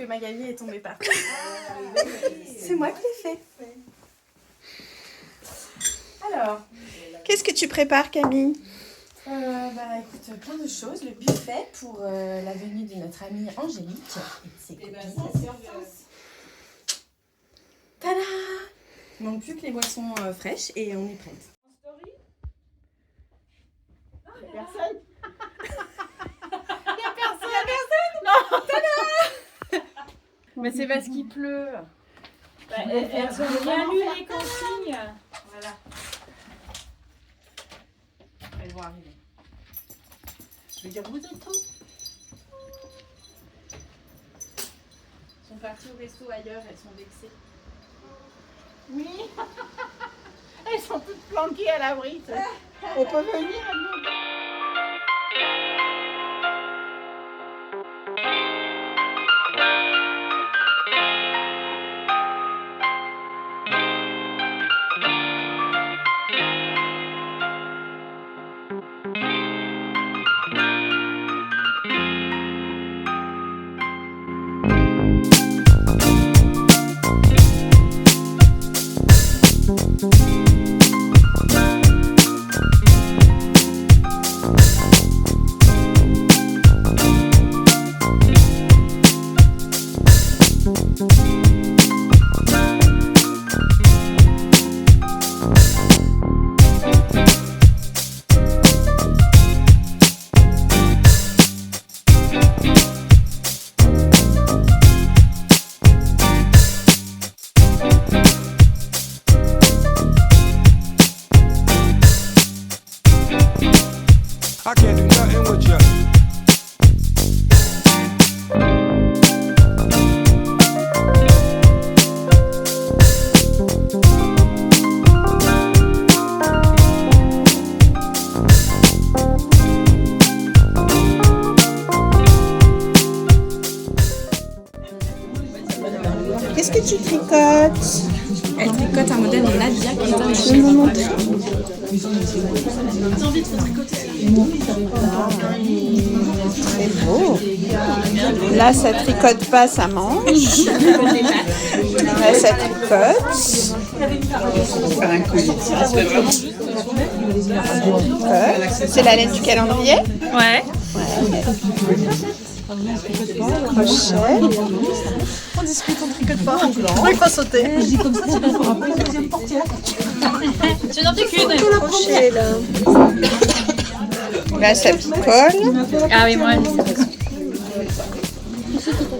Magali est tombée par terre. C'est moi qui l'ai fait. Alors, qu'est-ce que tu prépares, Camille? Écoute, plein de choses. Le buffet pour la venue de notre amie Angélique et de ses copines. Tada! Il manque plus que les boissons fraîches et on est prête. Il y a personne. Il y a personne. Non. Tada! Mais c'est parce qu'il pleut. Elles ont bien lu les consignes. Voilà. Elles vont arriver. Je vais dire, vous êtes où? Elles sont parties au resto ailleurs, elles sont vexées. Oui. Elles sont toutes planquées à l'abri. On peut venir à nous. I can't do nothing with you. Qu'est-ce que tu tricotes? Elle tricote un modèle de Nadia qui est un Tu veux me montrer? C'est beau. Là, ça tricote pas, ça mange. Là, ça tricote. C'est la laine du calendrier? Ouais. Crochet. On discute, on tricote pas. Il faut sauter. Je dis comme ça, tu vas faire une deuxième portière. Tu n'en fais qu'une. Crochet, là. Là, ça picole. Ah oui, moi,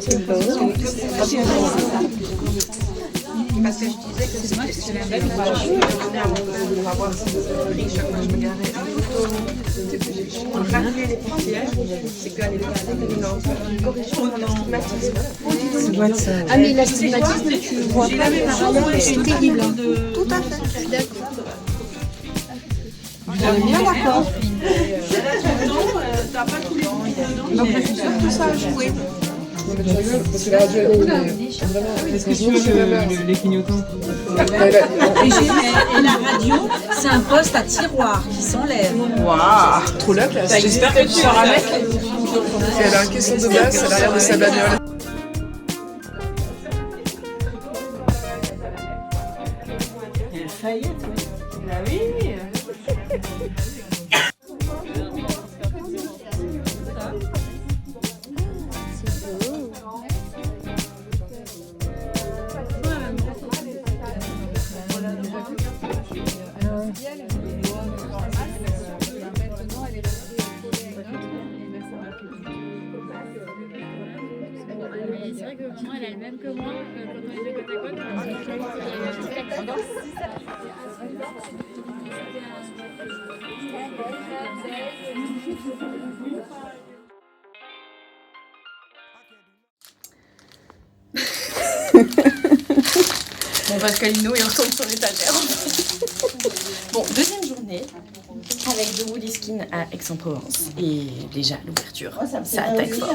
C'est beau. Parce que je disais que c'était la même page. On rappelait les portières, c'est qu'à l'époque, Ah mais l'astigmatisme, tu vois pas, c'est terrible. Tout à fait. Je suis d'accord. On est bien d'accord. Donc, je suis sûre que ça a joué. Parce que la radio, elle est vraiment. Est-ce que tu veux les clignotants? Et la radio, c'est un poste à tiroir qui s'enlève. Waouh. Trop la classe. J'espère que tu sors avec. Et elle a un caisson de basse à l'arrière de sa bagnole. Il y a une faillite, oui. Bah oui. c'est vrai que moi, elle a le même que moi. Quand on était côte à côte, on a Bon, Pascalino est retourne sur l'étagère. Bon, deuxième journée avec The Woody Skin à Aix-en-Provence. Et déjà, l'ouverture, ça attaque fort.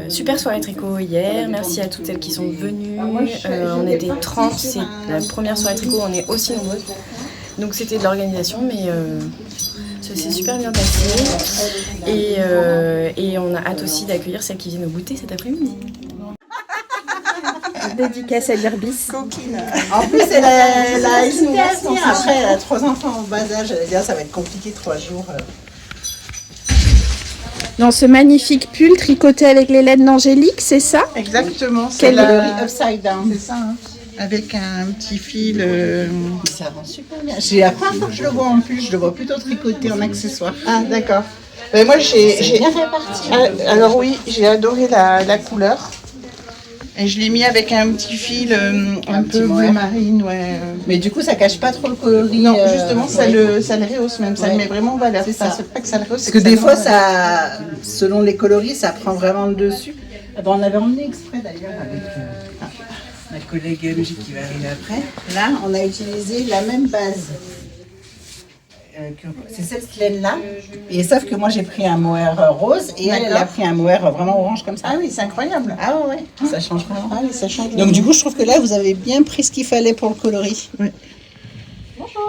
Super soirée tricot hier. Merci à toutes celles qui sont venues. On était 30. C'est la première soirée tricot. On est aussi nombreuses. Donc, c'était de l'organisation, mais ce s'est super bien passé. Et on a hâte aussi d'accueillir celles qui viennent au goûter cet après-midi. Dédicace à l'Irbis. En plus, elle a hésité à venir. Après, elle a 3 enfants en bas âge. Elle a dit, ah, ça va être compliqué 3 jours. Dans ce magnifique pull tricoté avec les laines d'Angélique, c'est ça? Exactement, c'est Quel la upside down. C'est ça, hein. Avec un petit fil. Ça rend super bien. C'est la première fois que je le vois en plus. Je le vois plutôt tricoté en accessoire. Ah, d'accord. Mais moi, j'ai bien réparti. Alors oui, j'ai adoré la couleur. Et je l'ai mis avec un petit fil un peu bleu marine, ouais. Mais du coup, ça cache pas trop le coloris. Non, justement, ça le rehausse même. Ça le met vraiment en valeur. C'est ça. C'est pas que ça le rehausse. Parce que des fois, ça, selon les coloris, ça prend vraiment le dessus. Bon, on avait emmené exprès d'ailleurs avec ma collègue Lucie qui va arriver après. Là, on a utilisé la même base. C'est cette laine-là. Et sauf que moi, j'ai pris un mohair rose et elle a pris un mohair vraiment orange comme ça. Ah oui, c'est incroyable. Ah ouais, ça change vraiment. Ah oui, ça change. Donc du coup, je trouve que là, vous avez bien pris ce qu'il fallait pour le coloris. Oui.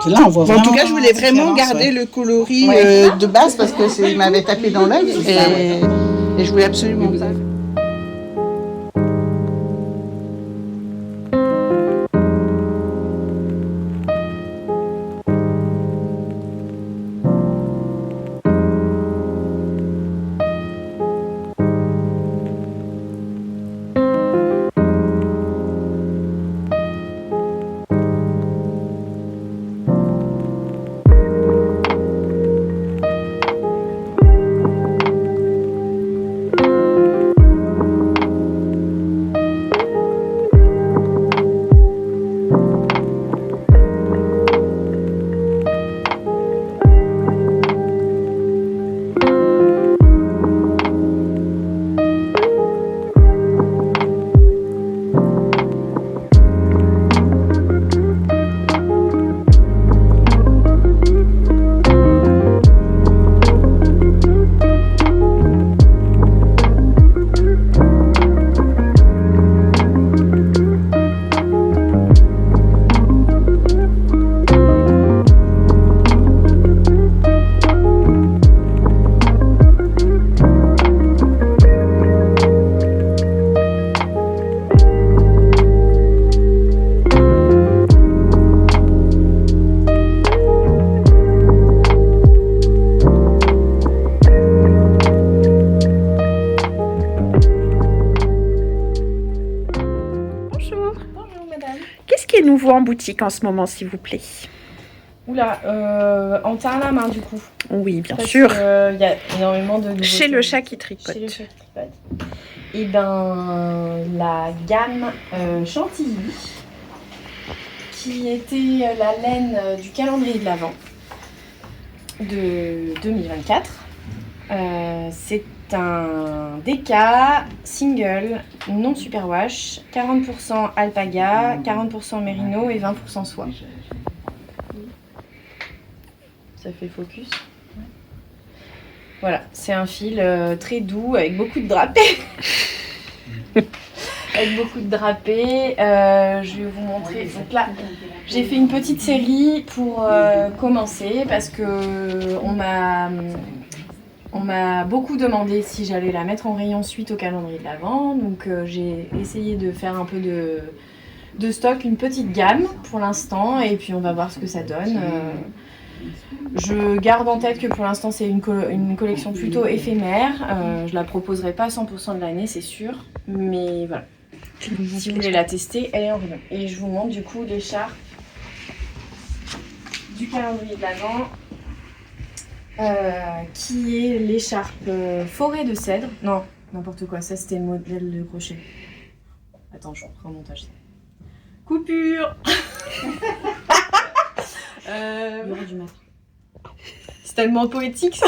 Là, on voit vraiment. En tout cas, je voulais vraiment garder le coloris de base parce que il m'avait tapé dans l'œil et je voulais absolument ça. Nouveau en boutique en ce moment, s'il vous plaît? Oula, en teint à la main du coup. Oui, bien sûr. Il y a énormément de nouveautés. Chez le chat qui tricote. Chez le chat qui tricote. Et ben la gamme Chantilly, qui était la laine du calendrier de l'Avent de 2024. C'est un DK single non superwash, 40% alpaga, 40% mérino et 20% soie. Ça fait focus. Voilà, c'est un fil très doux avec beaucoup de drapés. Avec beaucoup de drapés. Je vais vous montrer. Donc là, j'ai fait une petite série pour commencer parce que on m'a beaucoup demandé si j'allais la mettre en rayon suite au calendrier de l'Avent. Donc j'ai essayé de faire un peu de stock, une petite gamme pour l'instant. Et puis on va voir ce que ça donne. Je garde en tête que pour l'instant c'est une collection plutôt éphémère. Je la proposerai pas 100% de l'année, c'est sûr. Mais voilà. Si vous voulez la tester, elle est en rayon. Et je vous montre du coup l'écharpe du calendrier de l'Avent. Qui est l'écharpe forêt de cèdre. Non, n'importe quoi, ça c'était le modèle de crochet. Attends, je reprends un montage. Coupure. L'heure du matin. C'est tellement poétique,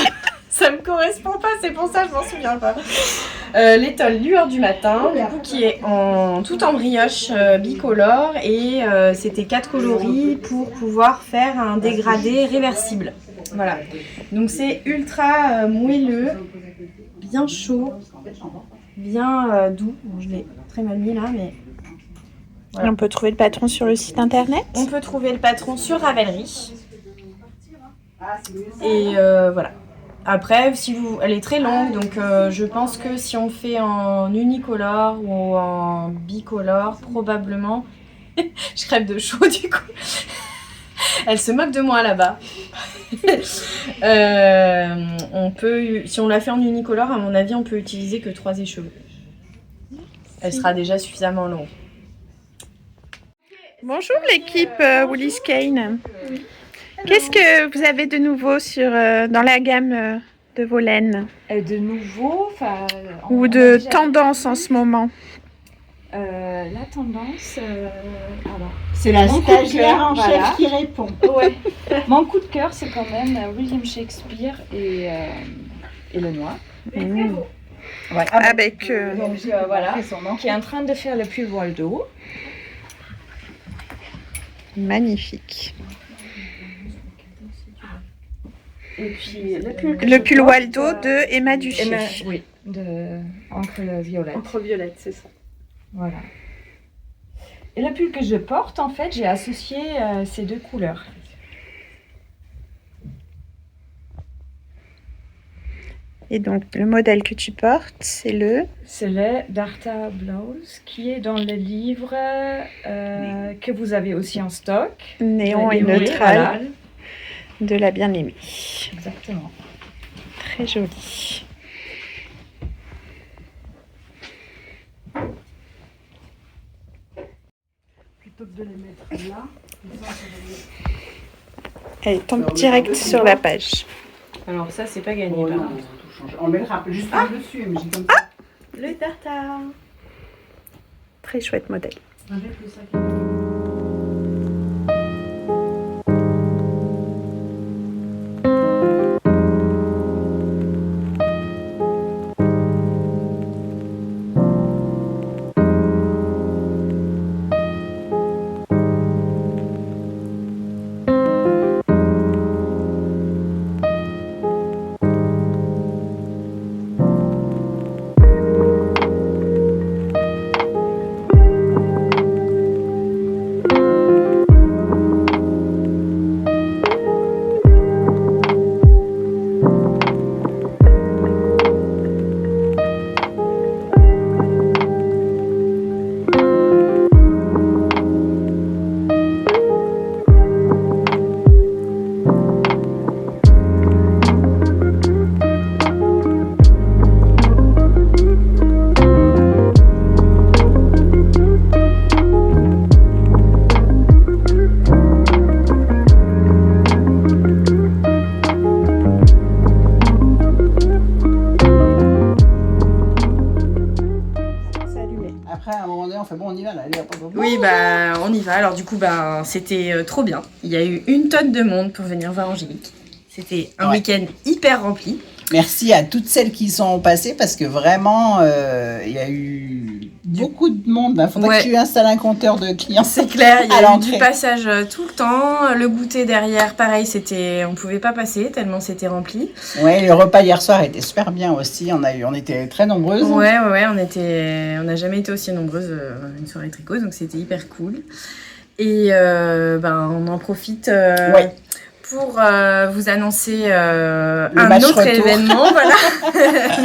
ça me correspond pas, c'est pour ça que je m'en souviens pas. L'étole lueur du matin, du coup, qui est tout en brioche bicolore et c'était 4 coloris pour pouvoir faire un dégradé réversible. Voilà, donc c'est ultra moelleux, bien chaud, bien doux. Bon, je l'ai très mal mis là, mais voilà. On peut trouver le patron sur le site internet. On peut trouver le patron sur Ravelry. Et voilà. Après, elle est très longue, donc je pense que si on fait en unicolore ou en bicolore, probablement, je crève de chaud du coup. Elle se moque de moi là-bas. Si on la fait en unicolore, à mon avis, on peut utiliser que 3 écheveaux. Elle sera déjà suffisamment longue. Bonjour l'équipe Woolies Cane. Qu'est-ce que vous avez de nouveau dans la gamme de vos laines? De nouveau, Ou de tendance en ce moment? la tendance, alors, C'est la Mon coup de stagiaire cœur, en chef voilà. qui répond. ouais. Mon coup de cœur, c'est quand même William Shakespeare et le noir. Ouais. Avec Donc voilà, Après son nom. qui est en train de faire le pull Waldo. magnifique. Et puis le pull que Le je pull porte, Waldo de Emma Duchier. oui, de encre violette. Entre violettes, c'est ça. Voilà. Et le pull que je porte, en fait, j'ai associé ces 2 couleurs. Et donc le modèle que tu portes, c'est le... C'est le Darta Blouse qui est dans le livre que vous avez aussi en stock. néon et Néon, neutral voilà. de la bien-aimée. Exactement. Très joli. Plutôt que de les mettre là. Elle tombe direct sur la page. Alors ça, c'est pas gagné. Oh par non, contre. on va tout changer. On mettra juste par-dessus, mais j'ai comme ça. Le tartare. Très chouette modèle. Avec le sac. Après, à un moment donné, on fait bon, on y va là. Allez, hop, hop, hop. Oui, bah on y va. Alors du coup, bah, c'était trop bien. Il y a eu 1 tonne de monde pour venir voir Angélique. C'était un Ouais. week-end hyper rempli. Merci à toutes celles qui sont passées parce que vraiment, il y a eu beaucoup de monde. Il faudrait Ouais. que tu installes un compteur de clients. C'est clair, il y À a eu l'entrée. du passage tout le temps. Le goûter derrière, pareil, on pouvait pas passer tellement c'était rempli. Ouais, le repas hier soir était super bien aussi. On était très nombreuses. Ouais, on n'a jamais été aussi nombreuses une soirée tricot, donc c'était hyper cool. Et on en profite Ouais. pour vous annoncer un match autre retour. événement, voilà,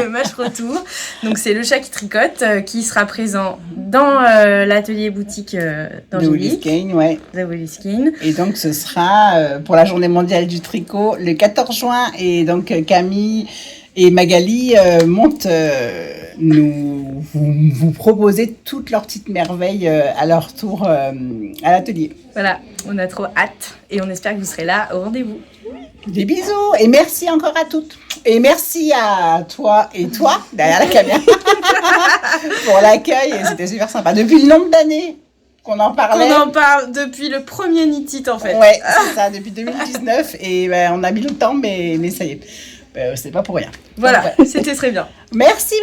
le match retour. Donc c'est le chat qui tricote qui sera présent dans l'atelier boutique De Woolies d'Angélique, Cane, ouais. The Woolies Skin. Et donc, ce sera pour la journée mondiale du tricot le 14 juin. Et donc, Camille et Magali montent vous proposer toutes leurs petites merveilles à leur tour à l'atelier. Voilà, on a trop hâte et on espère que vous serez là au rendez-vous. Des bisous et merci encore à toutes. Et merci à toi et toi, derrière la caméra, pour l'accueil. Et c'était super sympa. Depuis le nombre d'années qu'on en parlait. On en parle depuis le premier Knit en fait. Ouais, c'est ça, depuis 2019. Et on a mis le temps, mais ça y est. C'est pas pour rien. Voilà, Donc, c'était très bien. merci.